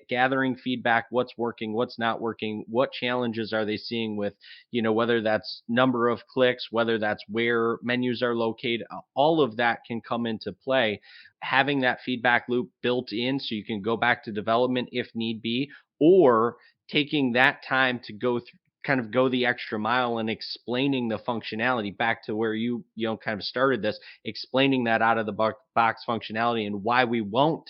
gathering feedback, what's working, what's not working, what challenges are they seeing with, whether that's number of clicks, whether that's where menus are located, all of that can come into play. Having that feedback loop built in so you can go back to development if need be, or taking that time to go through, kind of go the extra mile and explaining the functionality back to where you kind of started this, explaining that out of the box functionality and why we won't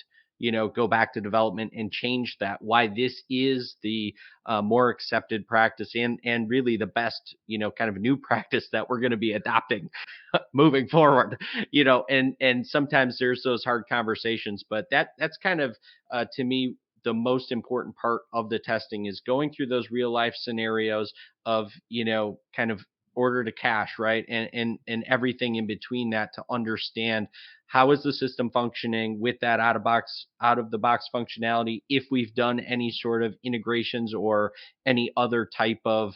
go back to development and change that, why this is the more accepted practice and really the best, kind of new practice that we're going to be adopting moving forward, and sometimes there's those hard conversations, but that's kind of, to me, the most important part of the testing is going through those real life scenarios of, kind of order to cash, right? And everything in between that to understand how is the system functioning with that out of the box functionality, if we've done any sort of integrations or any other type of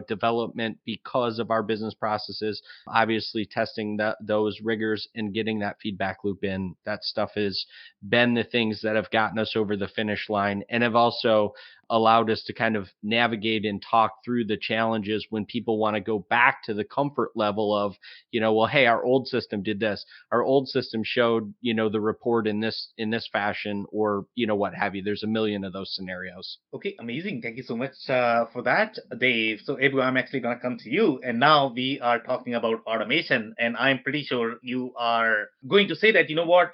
development because of our business processes. Obviously testing those rigors and getting that feedback loop in, that stuff has been the things that have gotten us over the finish line and have also allowed us to kind of navigate and talk through the challenges when people want to go back to the comfort level of, well, hey, our old system did this. Our old system showed, the report in this fashion, or, what have you. There's a million of those scenarios. Okay, amazing. Thank you so much for that, Dave. So, Abu, I'm actually going to come to you. And now we are talking about automation. And I'm pretty sure you are going to say that,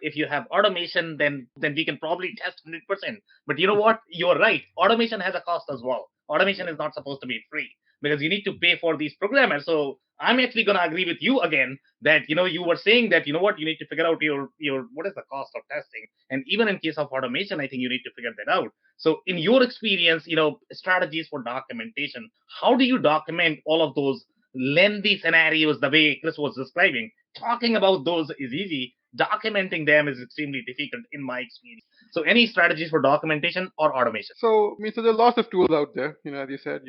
if you have automation, then we can probably test 100%. But you know what? You're right. Automation has a cost as well. Automation is not supposed to be free because you need to pay for these programmers. So I'm actually going to agree with you again that, you were saying that, you need to figure out your what is the cost of testing. And even in case of automation, I think you need to figure that out. So in your experience, strategies for documentation, how do you document all of those lengthy scenarios the way Chris was describing? Talking about those is easy. Documenting them is extremely difficult in my experience. So any strategies for documentation or automation? So there are lots of tools out there, as you said,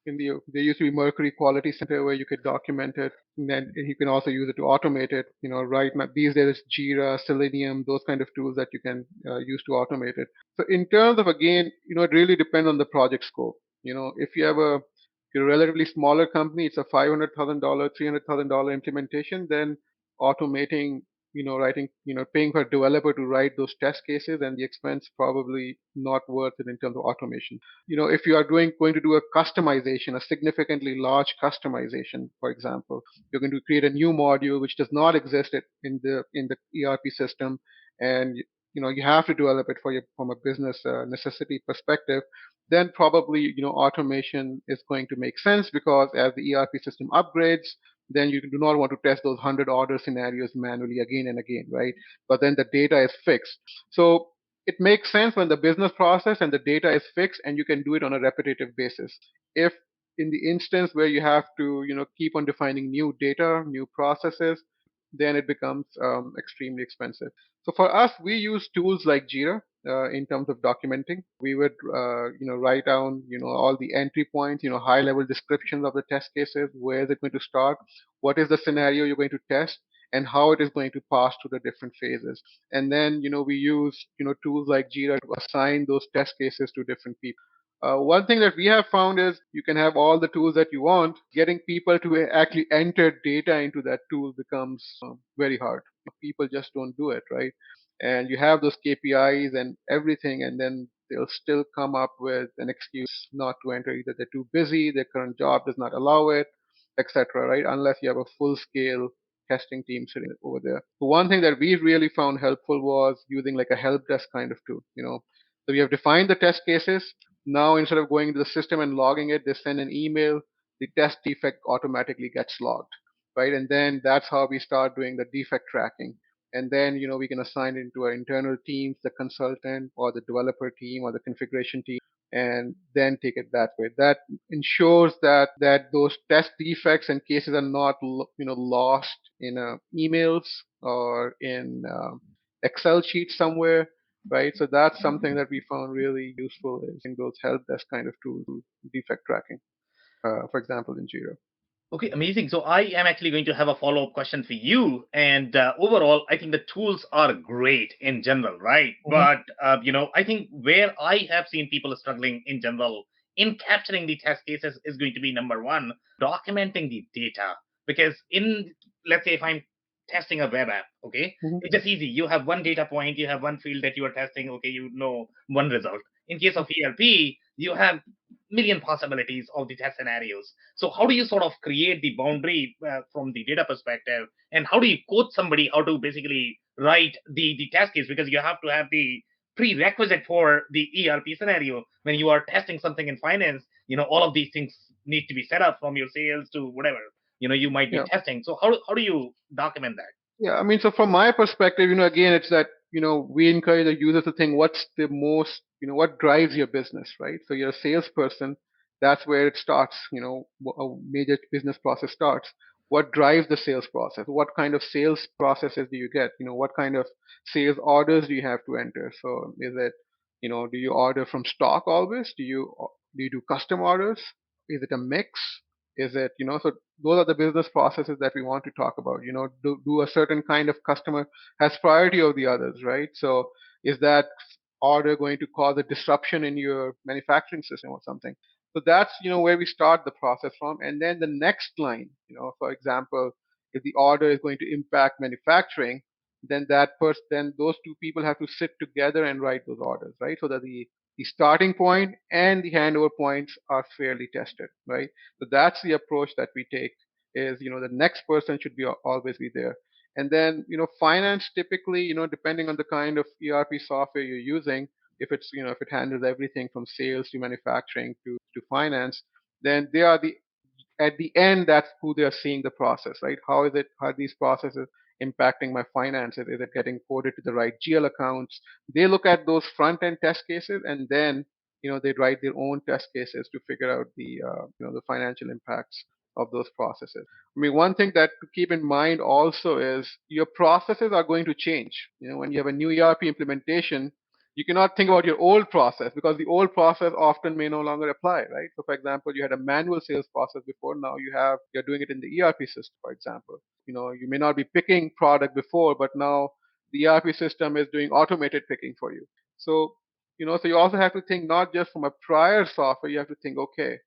there used to be Mercury Quality Center where you could document it, and then you can also use it to automate it. Right now these days it's Jira, Selenium, those kind of tools that you can use to automate it. So in terms of, again, it really depends on the project scope. If you have a relatively smaller company, it's a $500,000, $300,000 implementation, then automating, writing, paying for a developer to write those test cases, and the expense probably not worth it in terms of automation. If you are going to do a customization, a significantly large customization, for example, you're going to create a new module which does not exist in the ERP system, and you have to develop it from a business necessity perspective. Then probably automation is going to make sense, because as the ERP system upgrades, then you do not want to test those 100 order scenarios manually again and again, right? But then the data is fixed. So it makes sense when the business process and the data is fixed and you can do it on a repetitive basis. If in the instance where you have to, keep on defining new data, new processes, then it becomes extremely expensive. So for us, we use tools like Jira in terms of documenting. We would, write down, all the entry points, high-level descriptions of the test cases. Where is it going to start? What is the scenario you're going to test? And how it is going to pass through the different phases. And then, we use, tools like Jira to assign those test cases to different people. One thing that we have found is you can have all the tools that you want. Getting people to actually enter data into that tool becomes very hard. People just don't do it, right? And you have those KPIs and everything, and then they'll still come up with an excuse not to enter. Either they're too busy, their current job does not allow it, etc., right? Unless you have a full-scale testing team sitting over there. So one thing that we really found helpful was using like a help desk kind of tool. So we have defined the test cases. Now instead of going into the system and logging it, they send an email. The test defect automatically gets logged, right? And then that's how we start doing the defect tracking. And then we can assign it into our internal teams, the consultant or the developer team or the configuration team, and then take it that way. That ensures that those test defects and cases are not lost in emails or in Excel sheets somewhere, right? So that's something that we found really useful is in those help desk kind of tools, defect tracking, for example, in Jira. Okay, amazing. So I am actually going to have a follow-up question for you. And overall, I think the tools are great in general, right? But, I think where I have seen people struggling in general in capturing the test cases is going to be number one, documenting the data. Because let's say if I'm testing a web app, okay, Mhm. it's just easy. You have one data point, you have one field that you are testing, okay, one result. In case of ERP, you have million possibilities of the test scenarios. So how do you sort of create the boundary from the data perspective, and how do you coach somebody how to basically write the test case, because you have to have the prerequisite for the ERP scenario when you are testing something in finance. All of these things need to be set up from your sales to whatever you might be Yeah. testing. So how do you document that? Yeah, I mean, so from my perspective, again, it's that, we encourage the user to think what's the most, what drives your business, right? So you're a salesperson, that's where it starts, a major business process starts. What drives the sales process? What kind of sales processes do you get? What kind of sales orders do you have to enter? So is it, do you order from stock always? Do you do custom orders? Is it a mix? Is it, so those are the business processes that we want to talk about. Do a certain kind of customer has priority over the others, right? So is that order going to cause a disruption in your manufacturing system or something? So that's, where we start the process from. And then the next line, for example, if the order is going to impact manufacturing, then then those two people have to sit together and write those orders, right? So that the starting point and the handover points are fairly tested, right? So that's the approach that we take is, the next person should be always be there. And then, finance typically, depending on the kind of ERP software you're using, if it handles everything from sales to manufacturing to finance, then they are at the end, that's who they are seeing the process, right? How are these processes impacting my finances? Is it getting coded to the right GL accounts? They look at those front end test cases, and then, they write their own test cases to figure out the financial impacts of those processes. I mean, one thing that to keep in mind also is your processes are going to change. When you have a new ERP implementation, You cannot think about your old process because the old process often may no longer apply, right? So for example, you had a manual sales process before. Now you're doing it in the ERP system, for example. You may not be picking product before, but now the ERP system is doing automated picking for you. So, so you also have to think not just from a prior software, you have to think, okay,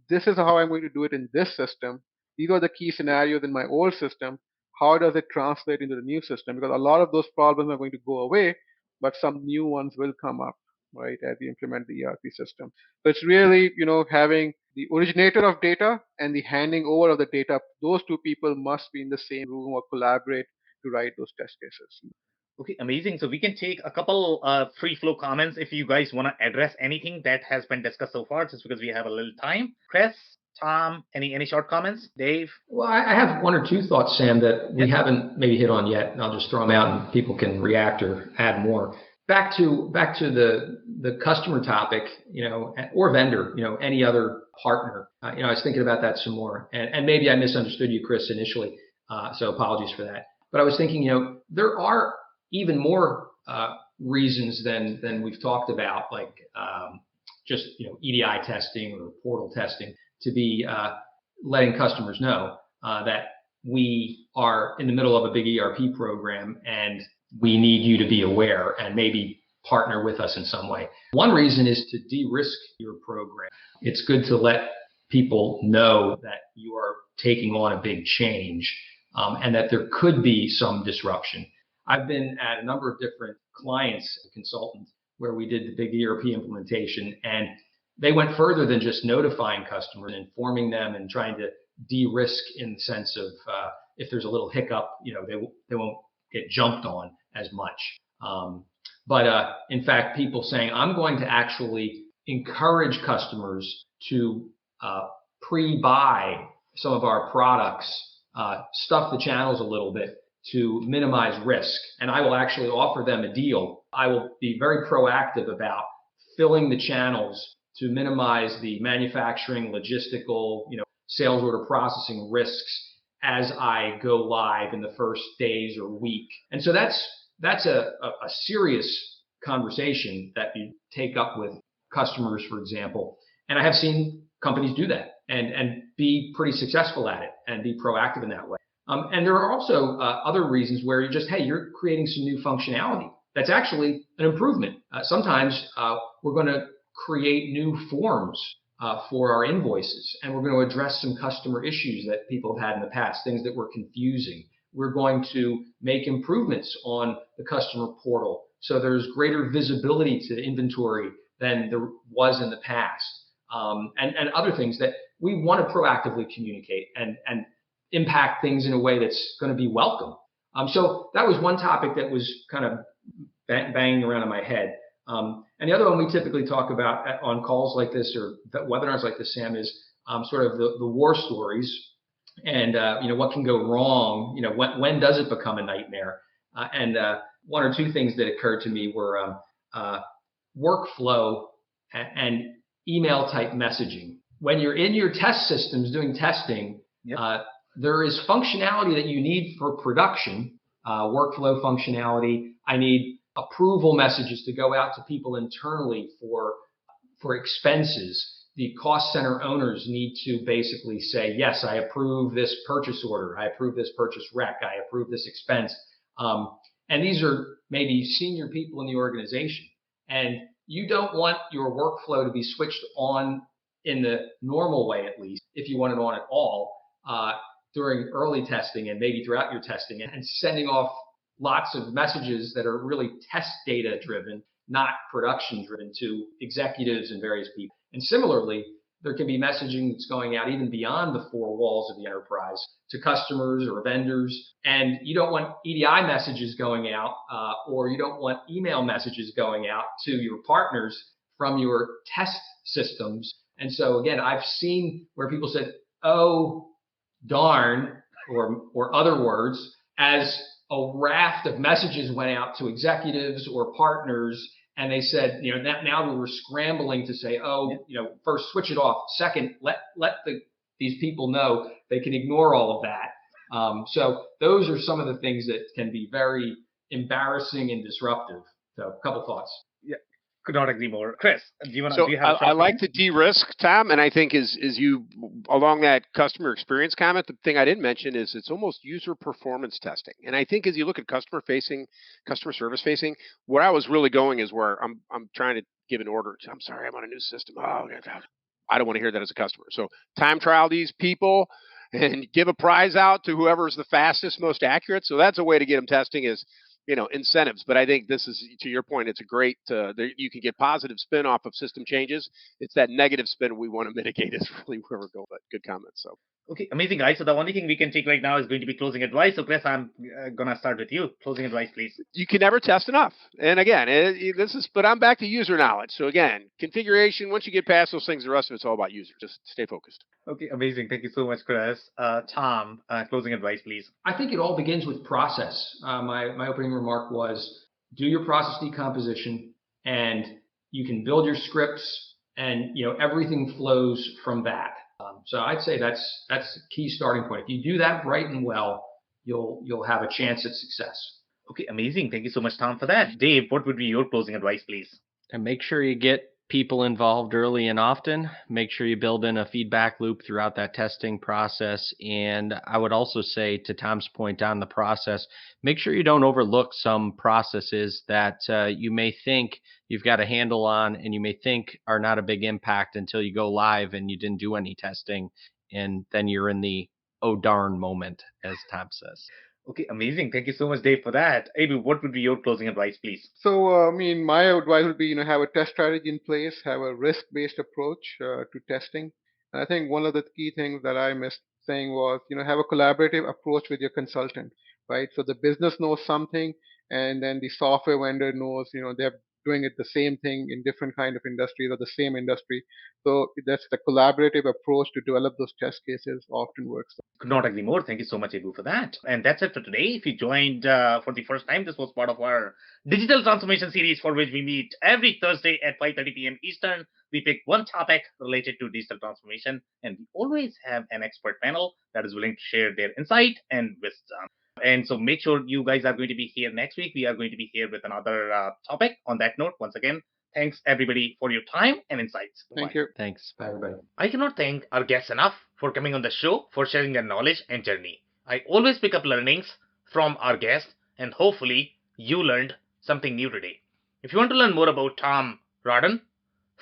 this is how I'm going to do it in this system. These are the key scenarios in my old system. How does it translate into the new system? Because a lot of those problems are going to go away, but some new ones will come up, right, as you implement the ERP system. So it's really, having the originator of data and the handing over of the data. Those two people must be in the same room or collaborate to write those test cases. Okay, amazing. So we can take a couple free flow comments if you guys want to address anything that has been discussed so far, just because we have a little time. Chris, Tom, any short comments? Dave? Well, I have one or two thoughts, Sam, that we haven't maybe hit on yet, and I'll just throw them out and people can react or add more. Back to the customer topic, or vendor, any other partner. I was thinking about that some more, and maybe I misunderstood you, Chris, initially, so apologies for that. But I was thinking, there are even more reasons than we've talked about, like just EDI testing or portal testing, to be letting customers know that we are in the middle of a big ERP program and we need you to be aware and maybe partner with us in some way. One reason is to de-risk your program. It's good to let people know that you are taking on a big change and that there could be some disruption. I've been at a number of different clients, consultants, where we did the big ERP implementation, and they went further than just notifying customers and informing them and trying to de-risk in the sense of if there's a little hiccup, they won't get jumped on as much. But in fact, people saying, I'm going to actually encourage customers to pre-buy some of our products, stuff the channels a little bit to minimize risk. And I will actually offer them a deal. I will be very proactive about filling the channels to minimize the manufacturing, logistical, sales order processing risks as I go live in the first days or week. And so that's a serious conversation that you take up with customers, for example. And I have seen companies do that and be pretty successful at it and be proactive in that way. And there are also other reasons where you're creating some new functionality that's actually an improvement. Sometimes we're going to create new forms for our invoices, and we're going to address some customer issues that people have had in the past, things that were confusing. We're going to make improvements on the customer portal so there's greater visibility to inventory than there was in the past, and other things that we want to proactively communicate and impact things in a way that's going to be welcome. So that was one topic that was kind of banging around in my head. And the other one we typically talk about on calls like this or webinars like this, Sam, is sort of the war stories and what can go wrong. When does it become a nightmare? And one or two things that occurred to me were workflow and email type messaging. When you're in your test systems doing testing, there is functionality that you need for production, workflow functionality. I need approval messages to go out to people internally for expenses. The cost center owners need to basically say, yes, I approve this purchase order. I approve this purchase rec. I approve this expense. And these are maybe senior people in the organization. And you don't want your workflow to be switched on in the normal way, at least, if you want it on at all, during early testing and maybe throughout your testing, and sending off lots of messages that are really test data driven, not production driven, to executives and various people. And similarly, there can be messaging that's going out even beyond the four walls of the enterprise to customers or vendors. And you don't want EDI messages going out, or you don't want email messages going out to your partners from your test systems. And so again, I've seen where people said, oh, darn, or other words, as a raft of messages went out to executives or partners, and they said, now we were scrambling to say, first switch it off. Second, let these people know they can ignore all of that. So those are some of the things that can be very embarrassing and disruptive. So a couple thoughts. Could not agree more. Chris, do you have a short I like comment? to de-risk, Tom, and I think is you along that customer experience comment. The thing I didn't mention is it's almost user performance testing, and I think as you look at customer service facing, where I was really going is where I'm trying to give an order. I'm sorry, I'm on a new system. Oh, I don't want to hear that as a customer. So time trial these people and give a prize out to whoever's the fastest, most accurate. So that's a way to get them testing is incentives. But I think this is, to your point, it's a great, you can get positive spin off of system changes. It's that negative spin we want to mitigate is really where we're going. But good comments. So. Okay, amazing, guys. So the only thing we can take right now is going to be closing advice. So Chris, I'm going to start with you. Closing advice, please. You can never test enough. And again, but I'm back to user knowledge. So again, configuration, once you get past those things, the rest of it's all about users. Just stay focused. Okay, amazing. Thank you so much, Chris. Tom, closing advice, please. I think it all begins with process. My opening remark was do your process decomposition, and you can build your scripts, and everything flows from that. So I'd say that's the key starting point. If you do that right and well, you'll have a chance at success. Okay, amazing. Thank you so much, Tom, for that. Dave, what would be your closing advice, please? And make sure you get people involved early and often. Make sure you build in a feedback loop throughout that testing process. And I would also say, to Tom's point on the process, make sure you don't overlook some processes that you may think you've got a handle on and you may think are not a big impact until you go live and you didn't do any testing. And then you're in the oh darn moment, as Tom says. Okay, amazing. Thank you so much, Dave, for that. Abu, what would be your closing advice, please? So, my advice would be, have a test strategy in place, have a risk-based approach to testing. And I think one of the key things that I missed saying was, have a collaborative approach with your consultant, right? So the business knows something, and then the software vendor knows, they're doing it the same thing in different kind of industries or the same industry. So that's the collaborative approach to develop those test cases often works. Could not agree more. Thank you so much, Abu, for that. And that's it for today. If you joined for the first time, this was part of our digital transformation series, for which we meet every Thursday at 5:30 p.m. Eastern. We pick one topic related to digital transformation, and we always have an expert panel that is willing to share their insight and wisdom. And so make sure you guys are going to be here next week. We are going to be here with another topic. On that note, once again, thanks everybody for your time and insights. Thank you. Thanks. Bye, everybody. I cannot thank our guests enough for coming on the show, for sharing their knowledge and journey. I always pick up learnings from our guests, and hopefully you learned something new today. If you want to learn more about Tom Rodden,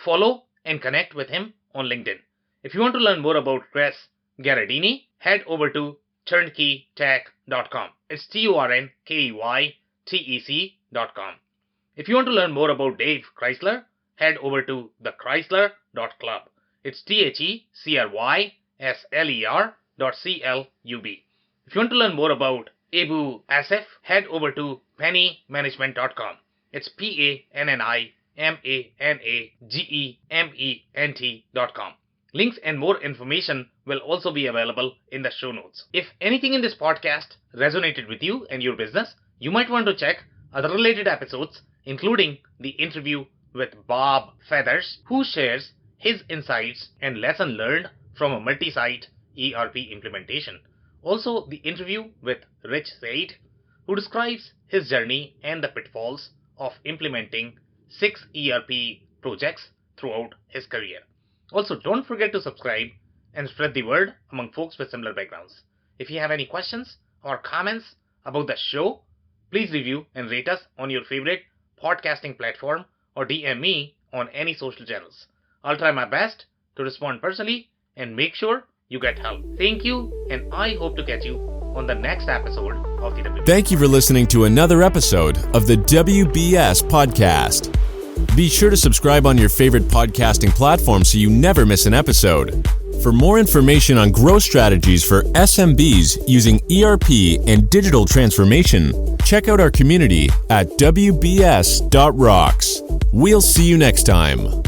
follow and connect with him on LinkedIn. If you want to learn more about Chris Garadini, head over to turnkeytech.com. It's turnkeytec.com. If you want to learn more about Dave Chrysler, head over to thechrysler.club. It's THECRYSLER.CLUB. If you want to learn more about Abu Asif, head over to pennymanagement.com. It's PANNIMANAGEMENT.com. Links and more information will also be available in the show notes. If anything in this podcast resonated with you and your business, you might want to check other related episodes, including the interview with Bob Feathers, who shares his insights and lesson learned from a multi-site ERP implementation. Also, the interview with Rich Said, who describes his journey and the pitfalls of implementing 6 ERP projects throughout his career. Also, don't forget to subscribe and spread the word among folks with similar backgrounds. If you have any questions or comments about the show, please review and rate us on your favorite podcasting platform or DM me on any social channels. I'll try my best to respond personally and make sure you get help. Thank you, and I hope to catch you on the next episode of the WBS. Thank you for listening to another episode of the WBS Podcast. Be sure to subscribe on your favorite podcasting platform so you never miss an episode. For more information on growth strategies for SMBs using ERP and digital transformation, check out our community at WBS.rocks. We'll see you next time.